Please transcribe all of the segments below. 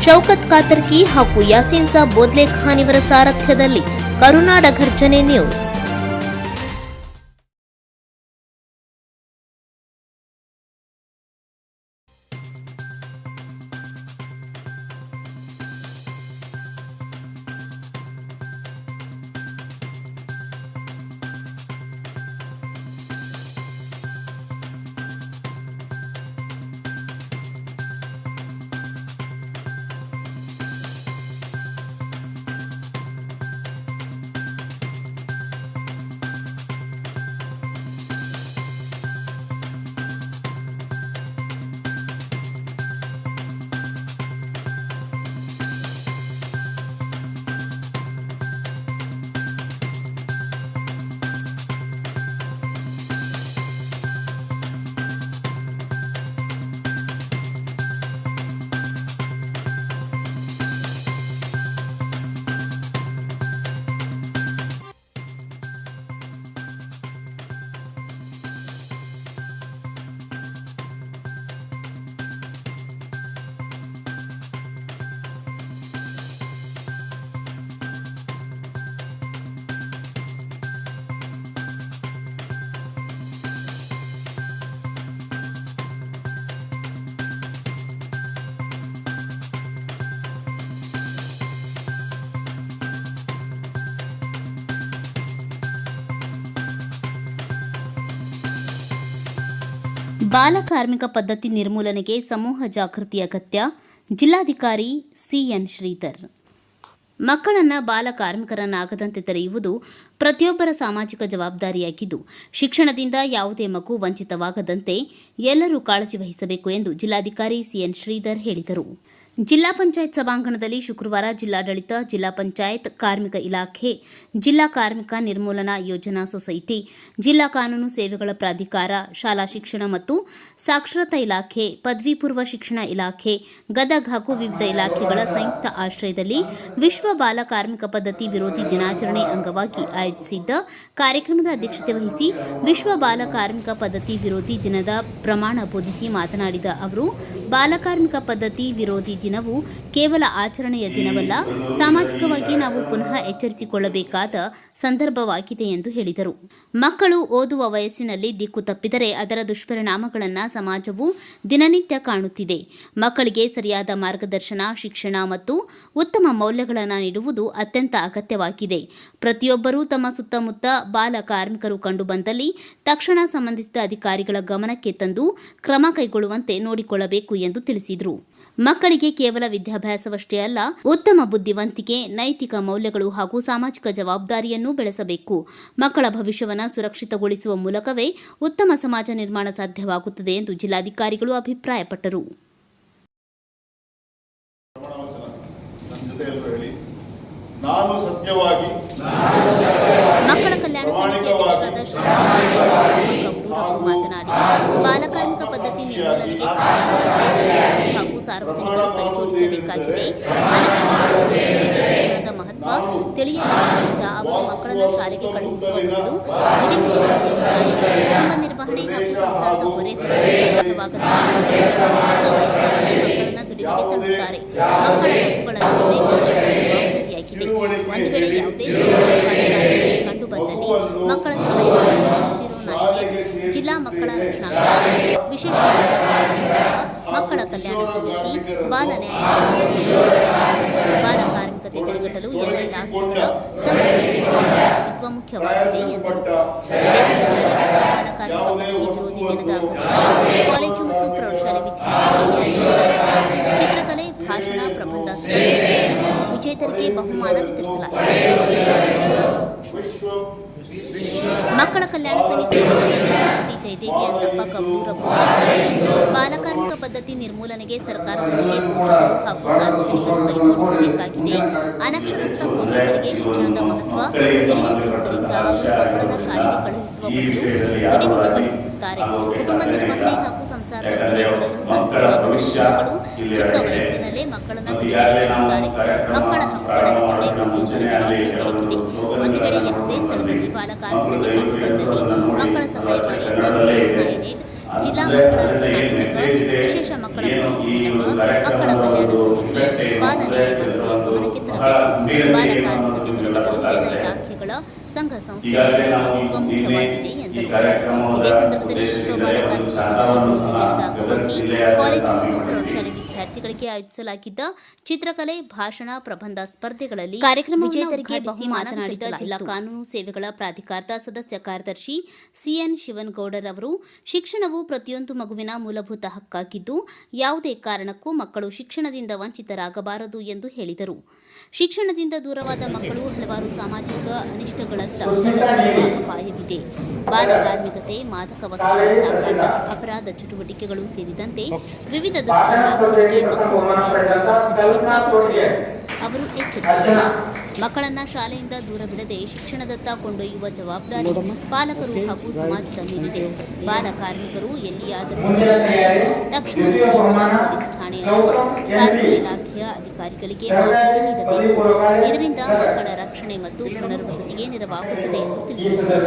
ಶೌಕತ್ ಕಾತರ್ಕಿ ಹಾಗೂ ಯಾಸೀನ್ ಸಾಬ್ ಬೋದ್ಲೆ ಖಾನ್ ಇವರ ಸಾರಥ್ಯದಲ್ಲಿ ಕರುನಾಡ ಘರ್ಜನೆ ನ್ಯೂಸ್. ಬಾಲಕಾರ್ಮಿಕ ಪದ್ಧತಿ ನಿರ್ಮೂಲನೆಗೆ ಸಮೂಹ ಜಾಗೃತಿ ಅಗತ್ಯ. ಜಿಲ್ಲಾಧಿಕಾರಿ ಸಿಎನ್ ಶ್ರೀಧರ್. ಮಕ್ಕಳನ್ನು ಬಾಲಕಾರ್ಮಿಕರನ್ನಾಗದಂತೆ ತಡೆಯುವುದು ಪ್ರತಿಯೊಬ್ಬರ ಸಾಮಾಜಿಕ ಜವಾಬ್ದಾರಿಯಾಗಿದ್ದು, ಶಿಕ್ಷಣದಿಂದ ಯಾವುದೇ ಮಗು ವಂಚಿತವಾಗದಂತೆ ಎಲ್ಲರೂ ಕಾಳಜಿ ವಹಿಸಬೇಕು ಎಂದು ಜಿಲ್ಲಾಧಿಕಾರಿ ಸಿಎನ್ ಶ್ರೀಧರ್ ಹೇಳಿದರು. ಜಿಲ್ಲಾ ಪಂಚಾಯತ್ ಸಭಾಂಗಣದಲ್ಲಿ ಶುಕ್ರವಾರ ಜಿಲ್ಲಾಡಳಿತ, ಜಿಲ್ಲಾ ಪಂಚಾಯತ್, ಕಾರ್ಮಿಕ ಇಲಾಖೆ, ಜಿಲ್ಲಾ ಕಾರ್ಮಿಕ ನಿರ್ಮೂಲನಾ ಯೋಜನಾ ಸೊಸೈಟಿ, ಜಿಲ್ಲಾ ಕಾನೂನು ಸೇವೆಗಳ ಪ್ರಾಧಿಕಾರ, ಶಾಲಾ ಶಿಕ್ಷಣ ಮತ್ತು ಸಾಕ್ಷರತಾ ಇಲಾಖೆ, ಪದವಿ ಪೂರ್ವ ಶಿಕ್ಷಣ ಇಲಾಖೆ, ಗದಗ ಹಾಗೂ ವಿವಿಧ ಇಲಾಖೆಗಳ ಸಂಯುಕ್ತ ಆಶ್ರಯದಲ್ಲಿ ವಿಶ್ವ ಬಾಲ ಕಾರ್ಮಿಕ ಪದ್ಧತಿ ವಿರೋಧಿ ದಿನಾಚರಣೆ ಅಂಗವಾಗಿ ಆಯೋಜಿಸಿದ್ದ ಕಾರ್ಯಕ್ರಮದ ಅಧ್ಯಕ್ಷತೆ ವಹಿಸಿ ವಿಶ್ವ ಬಾಲ ಕಾರ್ಮಿಕ ಪದ್ಧತಿ ವಿರೋಧಿ ದಿನದ ಪ್ರಮಾಣ ಬೋಧಿಸಿ ಮಾತನಾಡಿದ ಅವರು, ಬಾಲಕಾರ್ಮಿಕ ಪದ್ಧತಿ ವಿರೋಧಿ ದಿನವು ಕೇವಲ ಆಚರಣೆಯ ದಿನವಲ್ಲ, ಸಾಮಾಜಿಕವಾಗಿ ನಾವು ಪುನಃ ಎಚ್ಚರಿಸಿಕೊಳ್ಳಬೇಕಾದ ಸಂದರ್ಭವಾಗಿದೆ ಎಂದು ಹೇಳಿದರು. ಮಕ್ಕಳು ಓದುವ ವಯಸ್ಸಿನಲ್ಲಿ ದಿಕ್ಕು ತಪ್ಪಿದರೆ ಅದರ ದುಷ್ಪರಿಣಾಮಗಳನ್ನು ಸಮಾಜವು ದಿನನಿತ್ಯ ಕಾಣುತ್ತಿದೆ. ಮಕ್ಕಳಿಗೆ ಸರಿಯಾದ ಮಾರ್ಗದರ್ಶನ, ಶಿಕ್ಷಣ ಮತ್ತು ಉತ್ತಮ ಮೌಲ್ಯಗಳನ್ನು ನೀಡುವುದು ಅತ್ಯಂತ ಅಗತ್ಯವಾಗಿದೆ. ಪ್ರತಿಯೊಬ್ಬರೂ ತಮ್ಮ ಸುತ್ತಮುತ್ತ ಬಾಲ ಕಾರ್ಮಿಕರು ಕಂಡುಬಂದಲ್ಲಿ ತಕ್ಷಣ ಸಂಬಂಧಿಸಿದ ಅಧಿಕಾರಿಗಳ ಗಮನಕ್ಕೆ ತಂದು ಕ್ರಮ ಕೈಗೊಳ್ಳುವಂತೆ ನೋಡಿಕೊಳ್ಳಬೇಕು ಎಂದು ತಿಳಿಸಿದರು. ಮಕ್ಕಳಿಗೆ ಕೇವಲ ವಿದ್ಯಾಭ್ಯಾಸವಷ್ಟೇ ಅಲ್ಲ, ಉತ್ತಮ ಬುದ್ಧಿವಂತಿಕೆ, ನೈತಿಕ ಮೌಲ್ಯಗಳು ಹಾಗೂ ಸಾಮಾಜಿಕ ಜವಾಬ್ದಾರಿಯನ್ನು ಬೆಳೆಸಬೇಕು. ಮಕ್ಕಳ ಭವಿಷ್ಯವನ್ನು ಸುರಕ್ಷಿತಗೊಳಿಸುವ ಮೂಲಕವೇ ಉತ್ತಮ ಸಮಾಜ ನಿರ್ಮಾಣ ಸಾಧ್ಯವಾಗುತ್ತದೆ ಎಂದು ಜಿಲ್ಲಾಧಿಕಾರಿಗಳು ಅಭಿಪ್ರಾಯಪಟ್ಟರು. ಮಕ್ಕಳ ಕಲ್ಯಾಣ ಸಮಿತಿ ಅಧ್ಯಕ್ಷರಾದ ಶ್ರೀಮತಿ ಜಯದೇವಿ ಅವರು ಮಾತನಾಡಿ, ಬಾಲಕಾರ್ಮಿಕ ಪದ್ಧತಿ ನಿರ್ಮೂಲನೆಗೆ ಸರ್ಕಾರದೊಂದಿಗೆ ಹಾಗೂ ಸಾರ್ವಜನಿಕರು ಕೈಜೋಡಿಸಬೇಕಾಗಿದೆ. ಅನಕ್ಷರಸ್ಥ ಪೋಷಕರಿಗೆ ಶಿಕ್ಷಣದ ಮಹತ್ವ ತಿಳಿಯದಿರುವುದರಿಂದ ಅವರು ಮಕ್ಕಳನ್ನು ಶಾಲೆಗೆ ಕಳುಹಿಸುವ ಬದಲು ದುಡಿಮೆಗೆ ಕಳುಹಿಸುತ್ತಾರೆ. ಕುಟುಂಬ ನಿರ್ವಹಣೆ ಹಾಗೂ ಸಂಸಾರದ ಹೊರೆ ಸಾಧ್ಯವಾಗದ ಚಿಕ್ಕ ವಯಸ್ಸಿನಲ್ಲಿ ಮಕ್ಕಳನ್ನು ದುಡಿಮೆಗೆ ತಳ್ಳುತ್ತಾರೆ. ಮಕ್ಕಳ ಹಕ್ಕುಗಳ ರಕ್ಷಣೆ ಜವಾಬ್ದಾರಿಯಾಗಿದೆ. ಒಂದು ವೇಳೆ ಯಾವುದೇ ಕಂಡು ಬಂದಲ್ಲಿ ಮಕ್ಕಳ ಸಹಾಯವಾಣಿ 109 ಜಿಲ್ಲಾ ಮಕ್ಕಳ ರಕ್ಷಣಾ ವಿಶೇಷ ಮಕ್ಕಳ ಕಲ್ಯಾಣ ಸಮಿತಿ, ಬಾಲ ನ್ಯಾಯ, ಬಾಲ ಕಾರ್ಮಿಕತೆ ತಡೆಗಟ್ಟಲು ಎಲ್ಲ ಇಲಾಖೆಗಳ ಸಂಘಟಿಸುವ ಮುಖ್ಯವಾಗಿದೆ ಎಂದರು. ಬಾಲ ಕಾರ್ಮಿಕ ಪದ್ಧತಿ ವಿರೋಧಿ ದಿನದ ಅಂಗವಾಗಿ ಕಾಲೇಜು ಮತ್ತು ಪ್ರೌಢಶಾಲೆ ವಿದ್ಯಾರ್ಥಿಗಳಿಗೆ ಚಿತ್ರಕಲೆ, ಭಾಷಣ, ಪ್ರಬಂಧ ವಿಜೇತರಿಗೆ ಬಹುಮಾನ ವಿತರಿಸಲಾಯಿತು. ಮಕ್ಕಳ ಕಲ್ಯಾಣ ಸಮಿತಿ ಅಧ್ಯಕ್ಷರಾದ ಶ್ರೀಮತಿ ಜಯದೇವಿ ಅಂತಪ್ಪ ಕವೂರವರು ಬಾಲಕಾರ್ಮಿಕ ಪದ್ಧತಿ ನಿರ್ಮೂಲನೆಗೆ ಸರ್ಕಾರದೊಂದಿಗೆ ಪೋಷಕರು ಹಾಗೂ ಸಾರ್ವಜನಿಕರು ಕೈಜೋಡಿಸಬೇಕಾಗಿದೆ. ಅನಕ್ಷರಸ್ಥ ಪೋಷಕರಿಗೆ ಶಿಕ್ಷಣದ ಮಹತ್ವ ತಿಳಿಯದಿರುವುದರಿಂದ ಅವರು ಮಕ್ಕಳನ್ನು ಶಾಲೆಗೆ ಕಳುಹಿಸುವ ಬದಲು ದುಡಿಮೆಗೆ ಕಳುಹಿಸುತ್ತಾರೆ. ಕುಟುಂಬ ನಿರ್ವಹಣೆ ಹಾಗೂ ಸಂಸಾರದ ಹೊರೆ ಹೊರಲು ಸಾಧ್ಯವಾಗದ ಕುಟುಂಬಗಳು ಚಿಕ್ಕ ವಯಸ್ಸಿನಲ್ಲೇ ಮಕ್ಕಳನ್ನು ದುಡಿಮೆಗೆ ತರುತ್ತಾರೆ. ಮಕ್ಕಳ ಹಕ್ಕುಗಳ ರಕ್ಷಣೆ ಪ್ರತಿಯೊಬ್ಬರ ಜವಾಬ್ದಾರಿಯಾಗಿದೆ. ಒಂದು ವೇಳೆ ಯಾವುದೇ ಸ್ಥಳದಲ್ಲಿ ಬಾಲಕಾರ್ಮಿಕತೆ ಕಂಡು ಬಂದಲ್ಲಿ ಮಕ್ಕಳ ಸಹಾಯವಾಣಿ 109 ಜಿಲ್ಲಾ ಮಕ್ಕಳ ರಕ್ಷಣಾ ಘಟಕ, ವಿಶೇಷ ಮಕ್ಕಳ ಪೊಲೀಸ್ ಘಟಕ, ಮಕ್ಕಳ ಕಲ್ಯಾಣ ಸಮಿತಿ, ಬಾಲ ನ್ಯಾಯ ಮಂಡಳಿಯ ಗಮನಕ್ಕೆ ತರಬೇಕು. ಬಾಲ ಕಾರ್ಮಿಕತೆ ತಡೆಗಟ್ಟಲು ಎಲ್ಲ ಇಲಾಖೆಗಳ ಸಂಘ ಸಂಸ್ಥೆಗಳ ಸಹಭಾಗಿತ್ವ ಮುಖ್ಯವಾಗಿದೆ ಎಂದರು. ಇದೇ ಸಂದರ್ಭದಲ್ಲಿ ವಿಶ್ವ ಬಾಲ ಕಾರ್ಮಿಕ ಪದ್ಧತಿ ವಿರೋಧಿ ದಿನದ ಅಂಗವಾಗಿ ಕಾಲೇಜು ಮತ್ತು ಪ್ರೌಢಶಾಲೆ ವಿದ್ಯಾರ್ಥಿಗಳಿಗೆ ಆಯೋಜಿಸಲಾಗಿದ್ದ ಚಿತ್ರಕಲೆ, ಭಾಷಣ, ಪ್ರಬಂಧ ಸ್ಪರ್ಧೆಗಳಲ್ಲಿ ಕಾರ್ಯಕ್ರಮ ವಿಜೇತರಿಗೆ ಮಾತನಾಡಿದ ಜಿಲ್ಲಾ ಕಾನೂನು ಸೇವೆಗಳ ಪ್ರಾಧಿಕಾರದ ಸದಸ್ಯ ಕಾರ್ಯದರ್ಶಿ ಸಿಎನ್ ಶಿವನಗೌಡರ್ ಅವರು, ಶಿಕ್ಷಣವು ಪ್ರತಿಯೊಂದು ಮಗುವಿನ ಮೂಲಭೂತ ಹಕ್ಕಾಗಿದ್ದು, ಯಾವುದೇ ಕಾರಣಕ್ಕೂ ಮಕ್ಕಳು ಶಿಕ್ಷಣದಿಂದ ವಂಚಿತರಾಗಬಾರದು ಎಂದು ಹೇಳಿದರು. ಶಿಕ್ಷಣದಿಂದ ದೂರವಾದ ಮಕ್ಕಳು ಹಲವಾರು ಸಾಮಾಜಿಕ ಅನಿಷ್ಟಗಳತ್ತ ತಳ್ಳಲ್ಪಡುವ ಅಪಾಯವಿದೆ. ಬಾಲ ಕಾರ್ಮಿಕತೆ, ಮಾದಕ ವಸ್ತುಗಳ ಸಾಗಾಟ, ಅಪರಾಧ ಚಟುವಟಿಕೆಗಳು ಸೇರಿದಂತೆ ವಿವಿಧ ದುಷ್ಪರಿಣಾಮಗಳಿಗೆ ಮಕ್ಕಳು ಬಲಿಯಾಗುವ ಸಾಧ್ಯತೆ ಹೆಚ್ಚಾಗುತ್ತದೆ ಎಂದು ಅವರು ಎಚ್ಚರಿಸಿದರು. ಮಕ್ಕಳನ್ನ ಶಾಲೆಯಿಂದ ದೂರ ಬಿಡದೆ ಶಿಕ್ಷಣದತ್ತ ಕೊಂಡೊಯ್ಯುವ ಜವಾಬ್ದಾರಿ ಪಾಲಕರು ಹಾಗೂ ಸಮಾಜದ ಮೇಲಿದೆ. ಬಾಲ ಕಾರ್ಮಿಕರು ಎಲ್ಲಿಯಾದರೂ ತಕ್ಷಣ ಪೊಲೀಸ್ ಠಾಣೆ ಅಥವಾ ಕಾರ್ಮಿಕ ಇಲಾಖೆಯ ಅಧಿಕಾರಿಗಳಿಗೆ ಮಾಹಿತಿ ನೀಡಬೇಕು. ಇದರಿಂದ ಮಕ್ಕಳ ರಕ್ಷಣೆ ಮತ್ತು ಪುನರ್ವಸತಿಗೆ ನೆರವಾಗುತ್ತದೆ ಎಂದು ತಿಳಿಸಿದರು.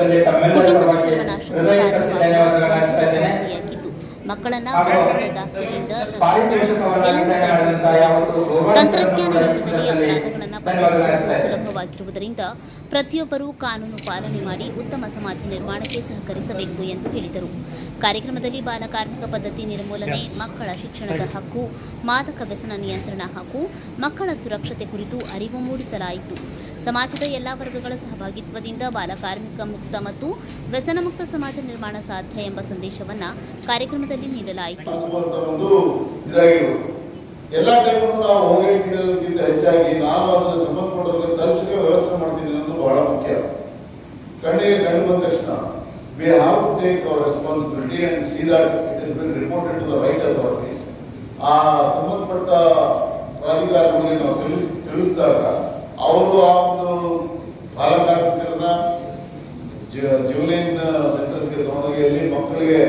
ಕುಟುಂಬದ ಸರ್ವನಾಶಕ್ಕೂ ಕಾರಣವಾಗುವ ಗಂಭೀರ ಸಮಸ್ಯೆಯಾಗಿದ್ದು, ಮಕ್ಕಳನ್ನ ವ್ಯಸನದ ದಾಸ್ಯದಿಂದ ರಕ್ಷಿಸಲು ಎಲ್ಲರೂ ಕೈಜೋಡಿಸಬೇಕು. ತಂತ್ರಜ್ಞಾನ ಯುಗದಲ್ಲಿ ಅಪರಾಧಗಳನ್ನು ಪತ್ತೆ ಹಚ್ಚುವುದು ಸುಲಭವಾಗಿರುವುದರಿಂದ ಪ್ರತಿಯೊಬ್ಬರೂ ಕಾನೂನು ಪಾಲನೆ ಮಾಡಿ ಉತ್ತಮ ಸಮಾಜ ನಿರ್ಮಾಣಕ್ಕೆ ಸಹಕರಿಸಬೇಕು ಎಂದು ಹೇಳಿದರು. ಕಾರ್ಯಕ್ರಮದಲ್ಲಿ ಬಾಲ ಕಾರ್ಮಿಕ ಪದ್ಧತಿ ನಿರ್ಮೂಲನೆ, ಮಕ್ಕಳ ಶಿಕ್ಷಣದ ಹಕ್ಕು, ಮಾದಕ ವ್ಯಸನ ನಿಯಂತ್ರಣ ಹಾಗೂ ಮಕ್ಕಳ ಸುರಕ್ಷತೆ ಕುರಿತು ಅರಿವು ಮೂಡಿಸಲಾಯಿತು. ಸಮಾಜದ ಎಲ್ಲಾ ವರ್ಗಗಳ ಸಹಭಾಗಿತ್ವದಿಂದ ಬಾಲ ಕಾರ್ಮಿಕ ಮುಕ್ತ ಮತ್ತು ವ್ಯಸನ ಮುಕ್ತ ಸಮಾಜ ನಿರ್ಮಾಣ ಸಾಧ್ಯ ಎಂಬ ಸಂದೇಶವನ್ನು ಕಾರ್ಯಕ್ರಮದಲ್ಲಿ ನೀಡಲಾಯಿತು. ಎಲ್ಲ ಟೈಮನ್ನು ನಾವು ಹೋಗಿರೋದಕ್ಕಿಂತ ಹೆಚ್ಚಾಗಿ ನಾನು ಅದನ್ನು ಸಂಬಂಧಪಟ್ಟವರಿಗೆ ತಲುಪಿಸಕ್ಕೆ ವ್ಯವಸ್ಥೆ ಮಾಡ್ತೀನಿ ಅನ್ನೋದು ಬಹಳ ಮುಖ್ಯ. ಕಣ್ಣಿಗೆ ಕಂಡು ಬಂದ ತಕ್ಷಣ we have to take our responsibility and see that it has been reported to the right authorities. ಆ ಸಂಬಂಧಪಟ್ಟ ಪ್ರಾಧಿಕಾರಗಳಿಗೆ ನಾವು ತಿಳಿಸಿದಾಗ ಅವರು ಆ ಒಂದು ಬಾಲ ಕಾರ್ಮಿಕರನ್ನ ಜುವೆಲೈನ್ ಸೆಂಟರ್ಸ್ಗೆ ತಗೊಂಡೋಗಿ ಅಲ್ಲಿ ಮಕ್ಕಳಿಗೆ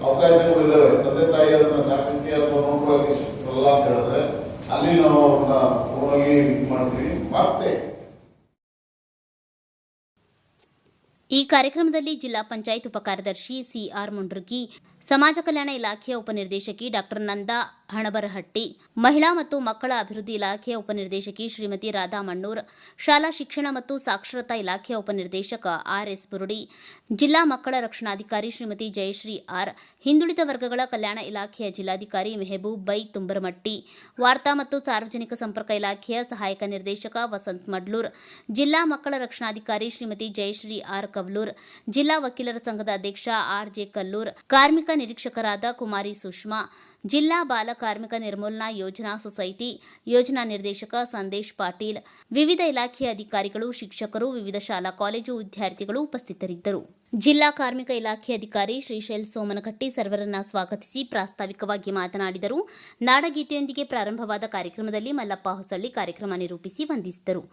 ಅವಕಾಶಗಳಿದ್ದಾವೆ, ತಂದೆ ತಾಯಿ ಅದನ್ನ ಸಾಕಕ್ಕೆ ಅಥವಾ ನೋಡ್ಕೊಳ್ಳೋಕೆ ಇಷ್ಟಲ್ಲ ಅಂತ ಹೇಳಿದ್ರೆ ಅಲ್ಲಿ ನಾವು ಅವ್ರನ್ನ ತಗೊಂಡೋಗಿ ಮಾಡ್ತೀವಿ. ಮತ್ತೆ ಈ ಕಾರ್ಯಕ್ರಮದಲ್ಲಿ ಜಿಲ್ಲಾ ಪಂಚಾಯತ್ ಉಪಕಾರ್ಯದರ್ಶಿ ಸಿಆರ್ ಮುಂಡ್ರಗಿ, ಸಮಾಜ ಕಲ್ಯಾಣ ಇಲಾಖೆಯ ಉಪನಿರ್ದೇಶಕಿ ಡಾಕ್ಟರ್ ನಂದಾ ಹಣಬರಹಟ್ಟಿ, ಮಹಿಳಾ ಮತ್ತು ಮಕ್ಕಳ ಅಭಿವೃದ್ಧಿ ಇಲಾಖೆಯ ಉಪನಿರ್ದೇಶಕಿ ಶ್ರೀಮತಿ ರಾಧಾ ಮಣ್ಣೂರ್, ಶಾಲಾ ಶಿಕ್ಷಣ ಮತ್ತು ಸಾಕ್ಷರತಾ ಇಲಾಖೆಯ ಉಪನಿರ್ದೇಶಕ ಆರ್ಎಸ್ ಬುರುಡಿ, ಜಿಲ್ಲಾ ಮಕ್ಕಳ ರಕ್ಷಣಾಧಿಕಾರಿ ಶ್ರೀಮತಿ ಜಯಶ್ರೀ ಆರ್, ಹಿಂದುಳಿದ ವರ್ಗಗಳ ಕಲ್ಯಾಣ ಇಲಾಖೆಯ ಜಿಲ್ಲಾಧಿಕಾರಿ ಮೆಹಬೂಬ್ ಬೈ ತುಂಬರಮಟ್ಟಿ, ವಾರ್ತಾ ಮತ್ತು ಸಾರ್ವಜನಿಕ ಸಂಪರ್ಕ ಇಲಾಖೆಯ ಸಹಾಯಕ ನಿರ್ದೇಶಕ ವಸಂತ್ ಮಡ್ಲೂರ್, ಜಿಲ್ಲಾ ಮಕ್ಕಳ ರಕ್ಷಣಾಧಿಕಾರಿ ಶ್ರೀಮತಿ ಜಯಶ್ರೀ ಆರ್ ಕವ್ಲೂರ್, ಜಿಲ್ಲಾ ವಕೀಲರ ಸಂಘದ ಅಧ್ಯಕ್ಷ ಆರ್ಜೆ ಕಲ್ಲೂರ್, ಕಾರ್ಮಿಕ ನಿರೀಕ್ಷಕರಾದ ಕುಮಾರಿ ಸುಷ್ಮಾ, ಜಿಲ್ಲಾ ಬಾಲ ಕಾರ್ಮಿಕ ನಿರ್ಮೂಲನಾ ಯೋಜನಾ ಸೊಸೈಟಿ ಯೋಜನಾ ನಿರ್ದೇಶಕ ಸಂದೇಶ್ ಪಾಟೀಲ್, ವಿವಿಧ ಇಲಾಖೆಯ ಅಧಿಕಾರಿಗಳು, ಶಿಕ್ಷಕರು, ವಿವಿಧ ಶಾಲಾ ಕಾಲೇಜು ವಿದ್ಯಾರ್ಥಿಗಳು ಉಪಸ್ಥಿತರಿದ್ದರು. ಜಿಲ್ಲಾ ಕಾರ್ಮಿಕ ಇಲಾಖೆ ಅಧಿಕಾರಿ ಶ್ರೀಶೈಲ್ ಸೋಮನಕಟ್ಟಿ ಸರ್ವರನ್ನ ಸ್ವಾಗತಿಸಿ ಪ್ರಾಸ್ತಾವಿಕವಾಗಿ ಮಾತನಾಡಿದರು. ನಾಡಗೀತೆಯೊಂದಿಗೆ ಪ್ರಾರಂಭವಾದ ಕಾರ್ಯಕ್ರಮದಲ್ಲಿ ಮಲ್ಲಪ್ಪ ಹೊಸಳ್ಳಿ ಕಾರ್ಯಕ್ರಮ ನಿರೂಪಿಸಿ ವಂದಿಸಿದರು.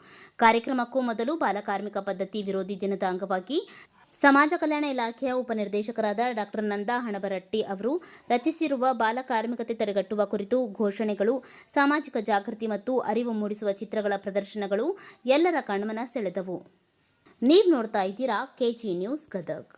ಕಾರ್ಯಕ್ರಮಕ್ಕೂ ಮೊದಲು ಬಾಲಕಾರ್ಮಿಕ ಪದ್ಧತಿ ವಿರೋಧಿ ದಿನದ ಅಂಗವಾಗಿ ಸಮಾಜ ಕಲ್ಯಾಣ ಇಲಾಖೆಯ ಉಪನಿರ್ದೇಶಕರಾದ ಡಾಕ್ಟರ್ ನಂದಾ ಹಣಬರಟ್ಟಿ ಅವರು ರಚಿಸಿರುವ ಬಾಲ ಕಾರ್ಮಿಕತೆ ತಡೆಗಟ್ಟುವ ಕುರಿತು ಘೋಷಣೆಗಳು, ಸಾಮಾಜಿಕ ಜಾಗೃತಿ ಮತ್ತು ಅರಿವು ಮೂಡಿಸುವ ಚಿತ್ರಗಳ ಪ್ರದರ್ಶನಗಳು ಎಲ್ಲರ ಕಣ್ಮನ ಸೆಳೆದವು. ನೀವು ನೋಡ್ತಾ ಇದ್ದೀರಾ ಕೆಜಿ ನ್ಯೂಸ್ ಗದಗ್.